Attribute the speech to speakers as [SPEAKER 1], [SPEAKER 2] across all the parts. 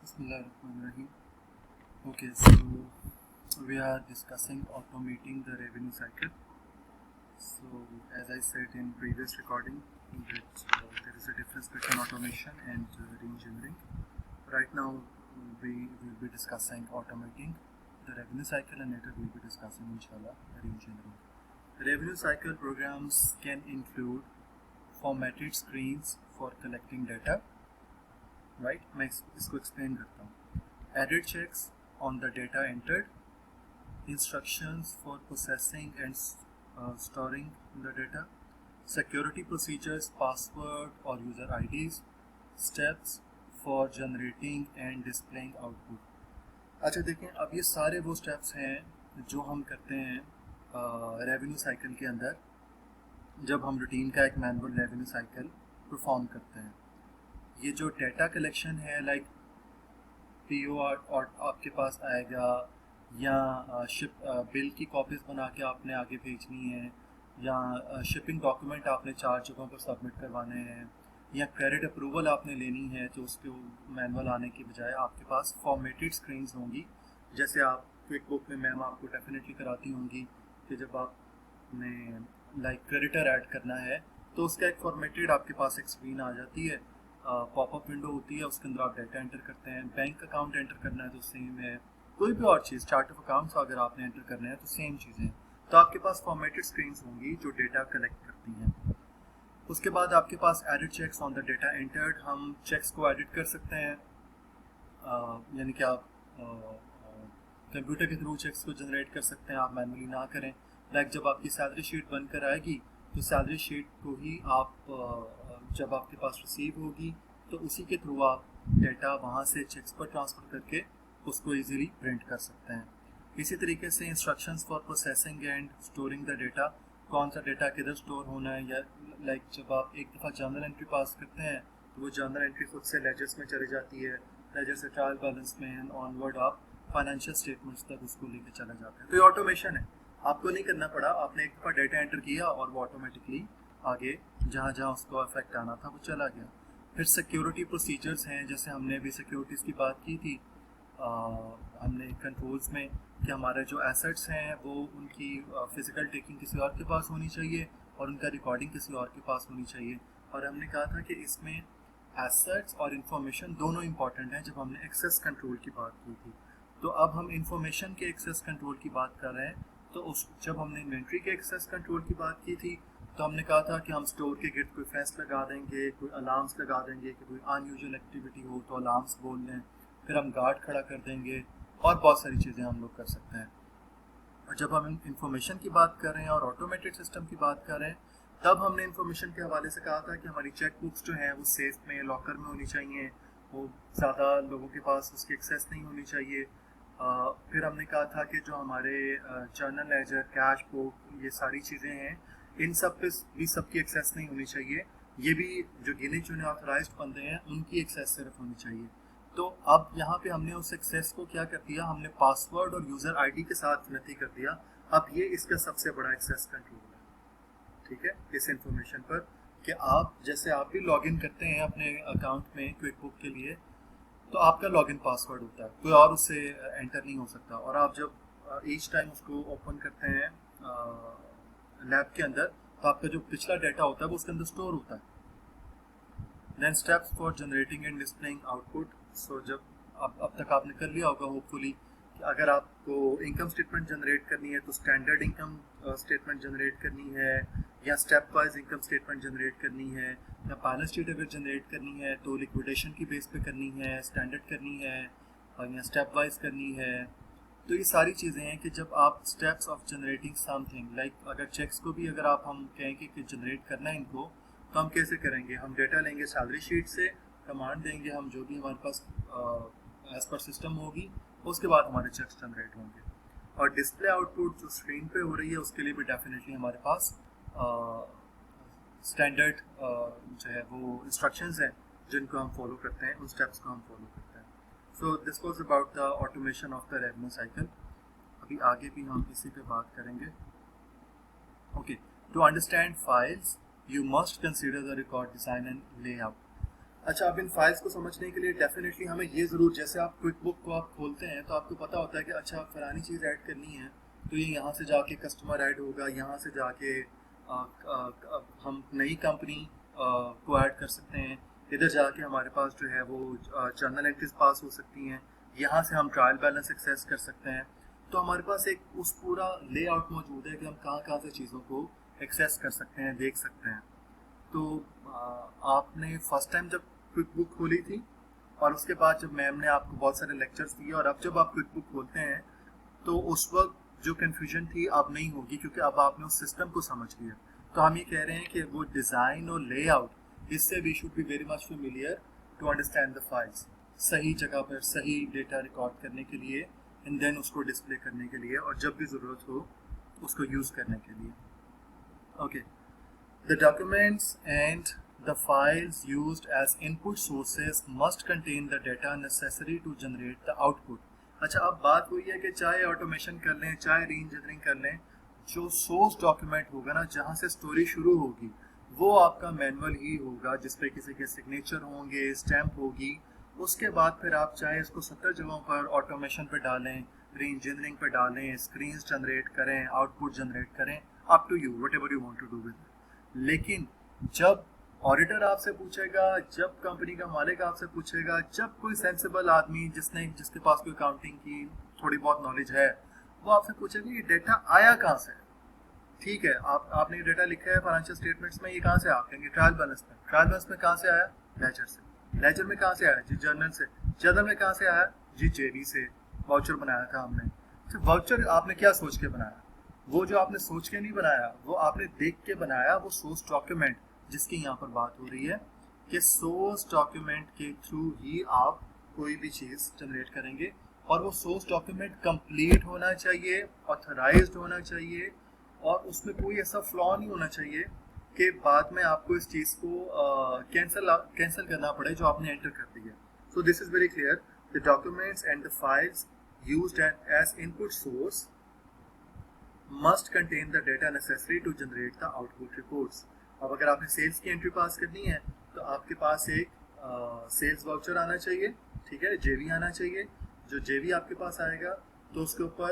[SPEAKER 1] Bismillahirrahmanirrahim. Okay, so we are discussing automating the revenue cycle. So as I said in previous recording, that there is a difference between automation and re-engineering. Right now we will be discussing automating the revenue cycle, and later we will be discussing inshallah re-engineering. Revenue cycle programs can include formatted screens for collecting data. Right मैं इसको explain करता हूँ. Edit checks on the data entered, instructions for processing and storing the data, security procedures, password और user IDs, steps for generating and displaying output. अच्छा देखें, अब ये सारे वो स्टेप्स हैं जो हम करते हैं रेवेन्यू साइकिल के अंदर जब हम रूटीन का एक मैनुअल रेवेन्यू साइकिल परफॉर्म करते हैं. ये जो डेटा कलेक्शन है, लाइक पीओ और आपके पास आएगा, या शिप बिल की कॉपीज़ बना के आपने आगे भेजनी है, या शिपिंग डॉक्यूमेंट आपने 4 जगहों पर सबमिट करवाने हैं, या क्रेडिट अप्रूवल आपने लेनी है, तो उसके मैनुअल आने की बजाय आपके पास फॉर्मेटेड स्क्रीन्स होंगी. जैसे आप क्विक बुक में मैम आपको डेफिनेटली कराती होंगी कि जब आपने लाइक क्रेडिटर ऐड करना है तो उसका एक फॉर्मेटेड आपके पास एक स्क्रीन आ जाती है, पॉपअप विंडो होती है, उसके अंदर आप डाटा एंटर करते हैं. बैंक अकाउंट एंटर करना है तो सेम है, कोई भी और चीज़, चार्ट ऑफ अकाउंट्स अगर आपने एंटर करना है तो सेम चीज़ें. तो आपके पास फॉर्मेटेड स्क्रीन्स होंगी जो डेटा कलेक्ट करती हैं. उसके बाद आपके पास edit checks on the data entered. हम चेक्स को एडिट कर सकते हैं, यानी कि आप कंप्यूटर के थ्रू चेक्स को जनरेट कर सकते हैं, आप मैनुअली ना करें. लाइक जब आपकी सैलरी शीट बनकर आएगी तो सैलरी शीट को ही आप जब आपके पास रिसीव होगी तो उसी के थ्रू आप डेटा वहाँ से चेक्स पर ट्रांसफ़र करके उसको इजीली प्रिंट कर सकते हैं. इसी तरीके से instructions for processing and storing the data, कौन सा डेटा किधर स्टोर होना है, या लाइक जब आप एक दफ़ा जर्नल एंट्री पास करते हैं तो वो जर्नल एंट्री खुद से लेजर्स में चली जाती है, लेजर से ट्रायल बैलेंस में ऑनवर्ड आप फाइनेंशियल स्टेटमेंट्स तक उसको लेके चला जाता है. तो ये ऑटोमेशन है, आपको नहीं करना पड़ा, आपने एक दफ़ा डेटा एंटर किया और वो ऑटोमेटिकली आगे जहाँ जहाँ उसको इफेक्ट आना था वो चला गया. फिर सिक्योरिटी प्रोसीजर्स हैं, जैसे हमने भी सिक्योरिटीज़ की बात की थी हमने कंट्रोल्स में, कि हमारे जो एसेट्स हैं वो उनकी फिजिकल टेकिंग किसी और के पास होनी चाहिए और उनका रिकॉर्डिंग किसी और के पास होनी चाहिए. और हमने कहा था कि इसमें एसेट्स और इंफॉर्मेशन दोनों इंपॉर्टेंट हैं जब हमने एक्सेस कंट्रोल की बात की थी. तो अब हम इंफॉर्मेशन के एक्सेस कंट्रोल की बात कर रहे हैं. तो उस जब हमने इन्वेंट्री के एक्सेस कंट्रोल की बात की थी तो हमने कहा था कि हम स्टोर के गिर्द कोई फेंस लगा देंगे, कोई अलार्म्स लगा देंगे, कि कोई अनयूजुअल एक्टिविटी हो तो अलार्म्स बोल दें, फिर हम गार्ड खड़ा कर देंगे और बहुत सारी चीज़ें हम लोग कर सकते हैं. और जब हम इंफॉर्मेशन की बात कर रहे हैं और ऑटोमेटेड सिस्टम की बात कर रहे हैं तब हमने इंफॉर्मेशन के हवाले से कहा था कि हमारी चेक बुक्स जो हैं वो सेफ में लॉकर में होनी चाहिए, वो ज़्यादा लोगों के पास उसकी एक्सेस नहीं होनी चाहिए. फिर हमने कहा था कि जो हमारे जर्नल लेजर, कैश बुक, ये सारी चीज़ें हैं, इन सब पे भी सबकी एक्सेस नहीं होनी चाहिए, ये भी जो गिने चुने ऑथराइज्ड बंदे हैं उनकी एक्सेस सिर्फ होनी चाहिए. तो अब यहाँ पे हमने उस एक्सेस को क्या कर दिया, हमने पासवर्ड और यूज़र आईडी के साथ नती कर दिया. अब ये इसका सबसे बड़ा एक्सेस कंट्रोल है, ठीक है, इस इंफॉर्मेशन पर, कि आप जैसे आप भी लॉगिन करते हैं अपने अकाउंट में क्विक बुक के लिए, तो आपका लॉगिन पासवर्ड होता है, कोई और उससे एंटर नहीं हो सकता. और आप जब ईच टाइम उसको ओपन करते हैं लैब के अंदर तो आपका जो पिछला डाटा होता है वो उसके अंदर स्टोर होता है. Then steps for generating and displaying output. So जब अब तक आपने कर लिया होगा होपफुली कि अगर आपको इनकम स्टेटमेंट जनरेट करनी है तो स्टैंडर्ड इनकम स्टेटमेंट जनरेट करनी है, या step wise income statement generate करनी है, या बैलेंस शीट अगर जनरेट करनी है तो लिक्विडेशन की बेस पे करनी है, स्टैंडर्ड करनी है, और या स्टेप वाइज करनी है. तो ये सारी चीज़ें हैं कि जब आप steps of generating something, like अगर चेक्स को भी अगर आप हम कहेंगे कि जनरेट करना है इनको, तो हम कैसे करेंगे, हम डेटा लेंगे सैलरी शीट से, कमांड देंगे हम जो भी हमारे पास एज पर सिस्टम होगी, उसके बाद हमारे चेक्स जनरेट होंगे. और डिस्प्ले आउटपुट जो स्क्रीन पे हो रही है उसके लिए भी डेफिनेटली हमारे पास स्टैंडर्ड जो है वो इंस्ट्रक्शंस हैं जिनको हम फॉलो करते हैं, उन स्टेप्स को हम फॉलो करते हैं. So this was about the automation of the revenue cycle. अभी आगे भी हम इसी पे बात करेंगे. Okay, to understand files, you must consider the record design and layout. अच्छा, अब इन फाइल्स को समझने के लिए डेफिनेटली हमें ये ज़रूर, जैसे आप क्विक बुक को आप खोलते हैं तो आपको पता होता है कि अच्छा फलानी चीज़ ऐड करनी है तो ये यहाँ से जाके कस्टमर ऐड होगा, यहाँ से जाके हम नई कंपनी को ऐड कर सकते हैं, इधर जाके हमारे पास जो है वो जर्नल एंट्रीज पास हो सकती हैं, यहाँ से हम ट्रायल बैलेंस एक्सेस कर सकते हैं। तो हमारे पास एक उस पूरा लेआउट मौजूद है कि हम कहाँ कहाँ से चीज़ों को एक्सेस कर सकते हैं, देख सकते हैं। तो आपने फर्स्ट टाइम जब क्विक बुक खोली थी और उसके बाद जब मैम ने आपको बहुत सारे लेक्चर्स दिए और अब जब आप क्विक बुक खोलते हैं तो उस वक्त जो कन्फ्यूजन थी अब नहीं होगी, क्योंकि अब आपने उस सिस्टम को समझ लिया। तो हम ये कह रहे हैं कि वो डिज़ाइन और लेआउट, इससे we should be very much familiar to understand the files, सही जगह पर सही डेटा रिकॉर्ड करने के लिए एंड देन उसको डिस्प्ले करने के लिए और जब भी ज़रूरत हो उसको यूज़ करने के लिए। Okay, the documents and the files used as input sources must contain the data necessary to generate the output। अच्छा, अब बात हुई है कि चाहे ऑटोमेशन कर लें चाहे री-इंजीनियरिंग कर लें, जो सोर्स डॉक्यूमेंट होगा ना, जहाँ से स्टोरी शुरू होगी, वो आपका मैनुअल ही होगा जिसपे किसी के सिग्नेचर होंगे, स्टैम्प होगी। उसके बाद फिर आप चाहे इसको 70 जगहों पर ऑटोमेशन पे डालें, री-इंजीनियरिंग पे डालें, स्क्रीन्स जनरेट करें, आउटपुट जनरेट करें, up to you, whatever you want to do with. लेकिन जब ऑडिटर आपसे पूछेगा, जब कंपनी का मालिक आपसे पूछेगा, जब कोई सेंसिबल आदमी जिसके पास कोई अकाउंटिंग की थोड़ी बहुत नॉलेज है, वो आपसे पूछेगा ये डेटा आया कहाँ से। ठीक है, आपने डेटा लिखा है फाइनेंशियल स्टेटमेंट्स में, ये कहाँ से? आप कहेंगे ट्रायल बैलेंस में। ट्रायल बैलेंस में कहाँ से आया? लेजर से। लेजर में कहाँ से आया? जी जर्नल से। जर्नल में कहाँ से आया? जी जेवी से। वाउचर बनाया था हमने। तो वाउचर आपने क्या सोच के बनाया? वो जो आपने सोच के नहीं बनाया, वो आपने देख के बनाया। वो सोर्स डॉक्यूमेंट जिसकी यहाँ पर बात हो रही है कि सोर्स डॉक्यूमेंट के थ्रू ही आप कोई भी चीज़ जनरेट करेंगे और वो सोर्स डॉक्यूमेंट कंप्लीट होना चाहिए, ऑथराइज्ड होना चाहिए और उसमें कोई ऐसा फ्लॉ नहीं होना चाहिए कि बाद में आपको इस चीज़ को कैंसिल करना पड़े जो आपने एंटर कर दिया। So this is very clear, the documents and the files used as input source must contain the data necessary to generate the output reports। अब अगर आपने सेल्स की एंट्री पास करनी है तो आपके पास एक सेल्स वाउचर आना चाहिए, ठीक है, जेवी आना चाहिए। जो जेवी आपके पास आएगा तो उसके ऊपर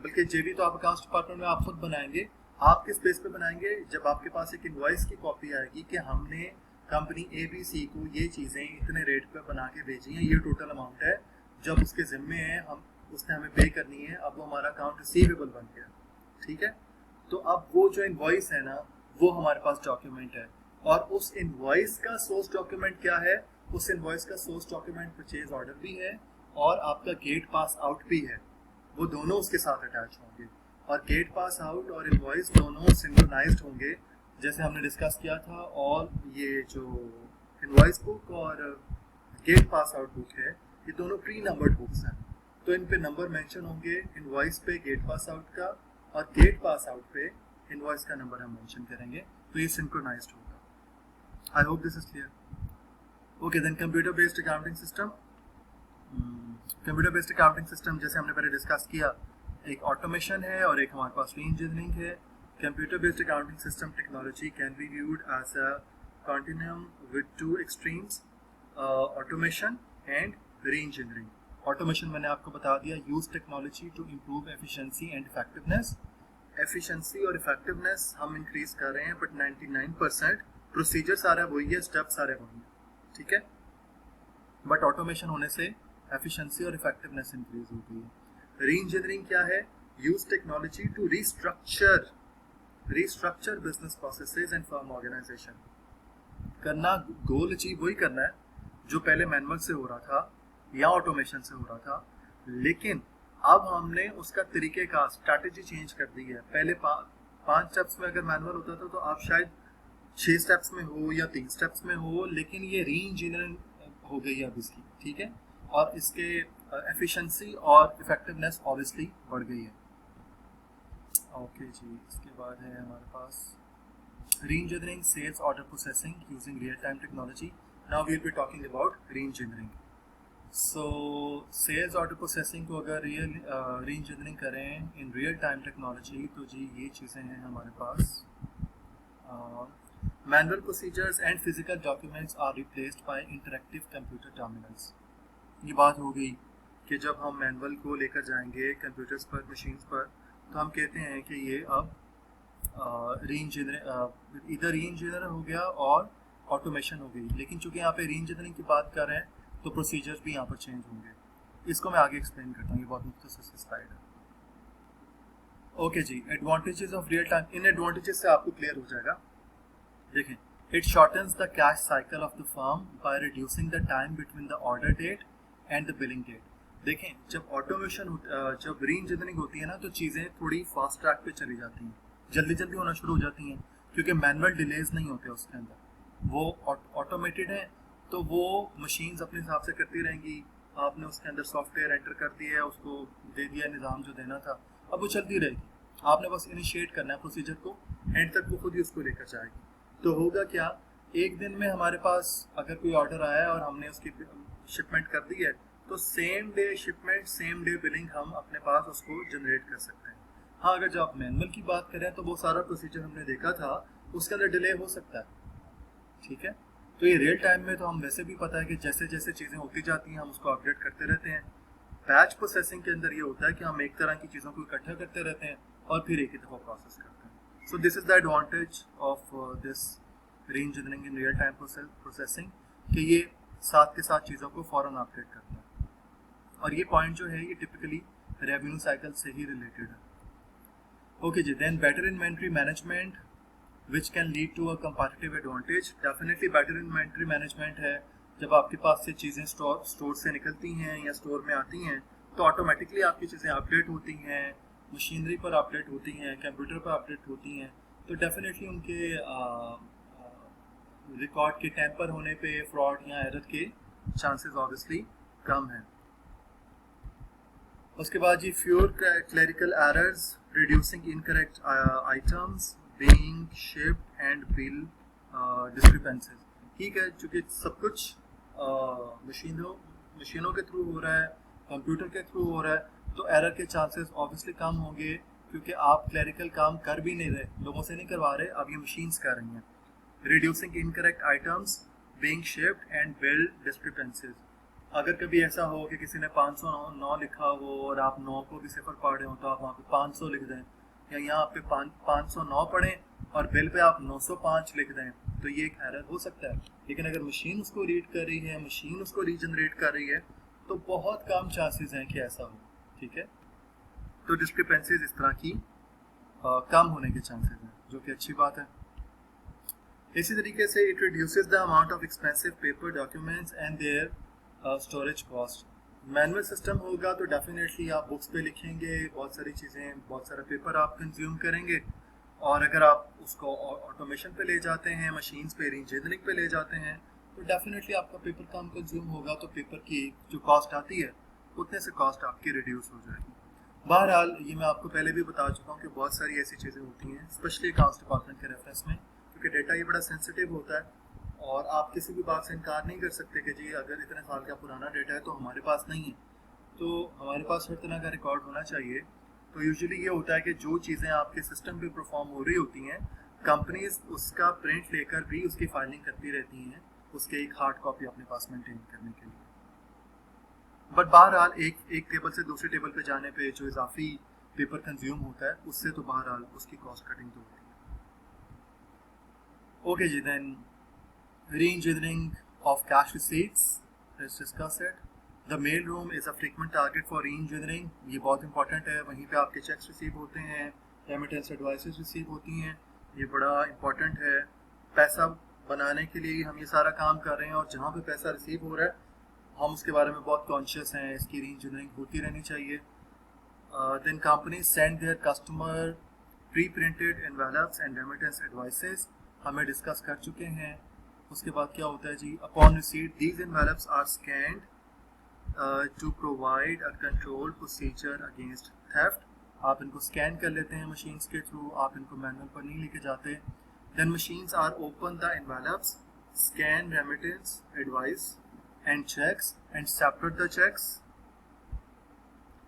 [SPEAKER 1] बल्कि जेवी तो आप अकाउंट्स डिपार्टमेंट में आप खुद बनाएंगे। आप किस बेस पे बनाएंगे? जब आपके पास एक इनवॉइस की कॉपी आएगी कि हमने कंपनी ABC को ये चीज़ें इतने रेट पे बना के भेजी हैं, ये टोटल अमाउंट है, जब उसके ज़िम्मे है, उसने हमें पे करनी है, अब वो हमारा अकाउंट रिसीवेबल बन गया। ठीक है, तो अब वो जो इनवॉइस है ना, वो हमारे पास डॉक्यूमेंट है और उस इनवॉइस का सोर्स डॉक्यूमेंट क्या है? उस इनवॉइस का सोर्स डॉक्यूमेंट परचेज ऑर्डर भी है और आपका गेट पास आउट भी है। वो दोनों उसके साथ अटैच होंगे और गेट पास आउट और इनवॉइस दोनों सिंक्रोनाइज्ड होंगे जैसे हमने डिस्कस किया था। और ये जो इनवॉइस बुक और गेट पास आउट बुक है, ये दोनों प्री नंबर्ड बुक्स हैं, तो इन पे नंबर मेंशन होंगे, इनवॉइस पे गेट पास आउट का और गेट पास आउट पे इनवॉइस का नंबर हम मेंशन करेंगे, तो ये सिंक्रोनाइज्ड होगा। I hope this is clear. Okay, then computer based accounting system. Computer based accounting system जैसे हमने पहले डिस्कस किया, एक ऑटोमेशन है और एक हमारे पास री-इंजीनियरिंग है। Computer based accounting system technology can be viewed as a continuum with two extremes, automation and re-engineering। Automation मैंने आपको बता दिया, use technology to improve efficiency and effectiveness. Efficiency और इफेक्टिवनेस हम इंक्रीज कर रहे हैं, बट 99% प्रोसीजर सारा वही है, स्टेप सारे वही है, ठीक है, बट ऑटोमेशन होने से एफिशिएंसी और इफेक्टिवनेस इंक्रीज हो गई है। री इंजीनियरिंग क्या है? Use technology to restructure business processes and firm organisation. करना, गोल अचीव वही करना है जो पहले मैनुअल से हो रहा था या ऑटोमेशन से हो रहा था, लेकिन अब हमने उसका तरीके का स्ट्रैटेजी चेंज कर दी है। पहले 5 स्टेप्स में अगर मैनुअल होता था तो आप शायद 6 स्टेप्स में हो या 3 स्टेप्स में हो, लेकिन ये री इंजीनियरिंग हो गई है अब इसकी, ठीक है, और इसके एफिशिएंसी और इफेक्टिवनेस ऑब्वियसली बढ़ गई है। ओके जी, इसके बाद है हमारे पास re-engineering sales order processing using real-time technology। Now we will be talking about re-engineering। So sales order processing को अगर re-engineering करें in real-time technology तो जी ये चीज़ें हैं हमारे पास। Manual procedures and physical documents are replaced by interactive computer terminals. ये बात हो गई कि जब हम मैनुअल को लेकर जाएंगे कंप्यूटर्स पर, मशीन्स पर, तो हम कहते हैं कि ये अब इधर री इंजीनियर हो गया और ऑटोमेशन हो गई। लेकिन चूंकि यहाँ पे री इंजीनियरिंग की बात कर रहे हैं तो प्रोसीजर्स भी यहाँ पर चेंज होंगे। इसको मैं आगे एक्सप्लेन करता हूँ, ये बहुत मुख्तसर स्लाइड है। ओके जी, एडवांटेजेस ऑफ रियल टाइम। इन एडवांटेजेस से आपको क्लियर हो जाएगा। देखें, it shortens the cash cycle of the firm by reducing the time between the order date and the billing date. देखें, जब ऑटोमेशन जब री इंजीनियरिंग होती है ना, तो चीज़ें थोड़ी फास्ट ट्रैक पे चली जाती हैं, जल्दी जल्दी होना शुरू हो जाती हैं, क्योंकि मैनुअल डिलेज नहीं होते उसके अंदर, वो ऑटोमेटेड है। तो वो मशीन्स अपने हिसाब से करती रहेंगी। आपने उसके अंदर सॉफ्टवेयर एंटर कर दिया है, उसको दे दिया निज़ाम जो देना था, अब वो चलती रहेगी। आपने बस इनिशिएट करना है प्रोसीजर को, एंड तक वो खुद ही उसको लेकर जाएगी। तो होगा क्या, एक दिन में हमारे पास अगर कोई ऑर्डर आया है और हमने उसकी शिपमेंट कर दी है, तो same day shipment same day billing हम अपने पास उसको जनरेट कर सकते हैं। हाँ, अगर जब आप मैनुअल की बात करें तो वो सारा प्रोसीजर हमने देखा था, उसके अंदर डिले हो सकता है, ठीक है। तो ये रियल टाइम में तो हम वैसे भी पता है कि जैसे जैसे चीज़ें होती जाती हैं हम उसको अपडेट करते रहते हैं। बैच प्रोसेसिंग के अंदर ये होता है कि हम एक तरह की चीज़ों को इकट्ठा करते रहते हैं और फिर एक ही दफ़ा प्रोसेस करते हैं। सो this is the advantage of this री engineering in real time processing, कि ये साथ के साथ चीज़ों को फ़ौरन अपडेट करता है। और ये पॉइंट जो है ये टिपिकली रेवेन्यू साइकिल से ही रिलेटेड है। ओके जी, then better inventory management which can lead to a comparative advantage. Definitely better inventory management है। जब आपके पास से चीज़ें स्टोर से निकलती हैं या स्टोर में आती हैं, तो ऑटोमेटिकली आपकी चीज़ें अपडेट होती हैं, मशीनरी पर अपडेट होती हैं, कंप्यूटर पर अपडेट होती हैं। तो डेफिनेटली उनके रिकॉर्ड के टेम्पर होने पे फ्रॉड या एरर के चांसेस ऑब्वियसली कम हैं। उसके बाद जी, fewer clerical errors, reducing incorrect items being shipped and bill discrepancies. ठीक है, चूँकि सब कुछ मशीनों के थ्रू हो रहा है, कंप्यूटर के थ्रू हो रहा है, तो एरर के चांसेस ऑब्वियसली कम होंगे, क्योंकि आप क्लरिकल काम कर भी नहीं रहे, लोगों से नहीं करवा रहे, अब ये मशीन्स कर रही हैं। Reducing incorrect items being shipped and bill discrepancies. अगर कभी ऐसा हो कि किसी ने 509 लिखा हो और आप 9 को भी सिफर पढ़ रहे हो, तो आप वहाँ पे 500 लिख दें, या यहाँ पे 509 पढ़ें और बिल पे आप 905 लिख दें, तो ये एक एरर हो सकता है। लेकिन अगर मशीन उसको रीड कर रही है, मशीन उसको रीजनरेट कर रही है, तो बहुत कम चांसेस हैं कि ऐसा हो, ठीक है। तो डिस्क्रिपेंसीज इस तरह की कम होने के चांसेस हैं, जो कि अच्छी बात है। इसी तरीके से it reduces the amount of expensive paper documents and their storage cost. Manual system होगा तो डेफिनेटली आप बुक्स पे लिखेंगे, बहुत सारी चीज़ें, बहुत सारा पेपर आप कंज्यूम करेंगे। और अगर आप उसको ऑटोमेशन पे ले जाते हैं, मशीन्स पे, रीइंजीनियरिंग पे ले जाते हैं, तो डेफिनेटली आपका पेपर कम कंज्यूम होगा, तो पेपर की जो कॉस्ट आती है उतने से कॉस्ट आपकी रिड्यूस हो जाएगी। बहरहाल ये मैं आपको पहले भी बता चुका हूँ कि बहुत सारी ऐसी चीज़ें होती हैं, स्पेशली अकाउंट्स डिपार्टमेंट के रेफरेंस में, क्योंकि डेटा ये बड़ा सेंसिटिव होता है और आप किसी भी बात से इनकार नहीं कर सकते कि जी अगर इतने साल का पुराना डेटा है तो हमारे पास नहीं है, तो हमारे पास हर तरह का रिकॉर्ड होना चाहिए। तो यूजुअली ये होता है कि जो चीज़ें आपके सिस्टम पे परफॉर्म हो रही होती हैं, कंपनीज उसका प्रिंट लेकर भी उसकी फाइलिंग करती रहती हैं, उसके एक हार्ड कॉपी अपने पास मेंटेन करने के लिए। बट बहरहाल एक टेबल से दूसरे टेबल पे जाने पे जो इजाफी पेपर कंज्यूम होता है, उससे तो बहरहाल उसकी कॉस्ट कटिंग तो होती है। ओके जी, then re-engineering of cash receipts, let's discuss it. The mail room is a frequent target for re-engineering. ये बहुत इंपॉर्टेंट है, वहीं पे आपके चेक्स रिसीव होते हैं, रेमिटेंस एडवाइसेस रिसीव होती हैं, ये बड़ा इंपॉर्टेंट है। पैसा बनाने के लिए हम ये सारा काम कर रहे हैं और जहाँ पे पैसा रिसीव हो रहा है हम उसके बारे में बहुत कॉन्शियस हैं, इसकी री-इंजीनियरिंग होती रहनी चाहिए। Then companies send their customer pre printed envelopes and remittance advices, हमें डिस्कस कर चुके हैं। उसके बाद क्या होता है जी, upon receipt these envelopes are scanned to provide a control procedure against theft. आप इनको स्कैन कर लेते हैं मशीन्स के थ्रू, आप इनको मैनुअल पर नहीं लेके जाते। Then machines are open the envelopes, scan remittance advice and checks and separate the checks.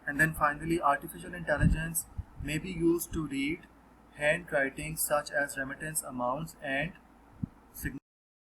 [SPEAKER 1] And then finally, artificial intelligence may be used to read handwriting such as remittance amounts and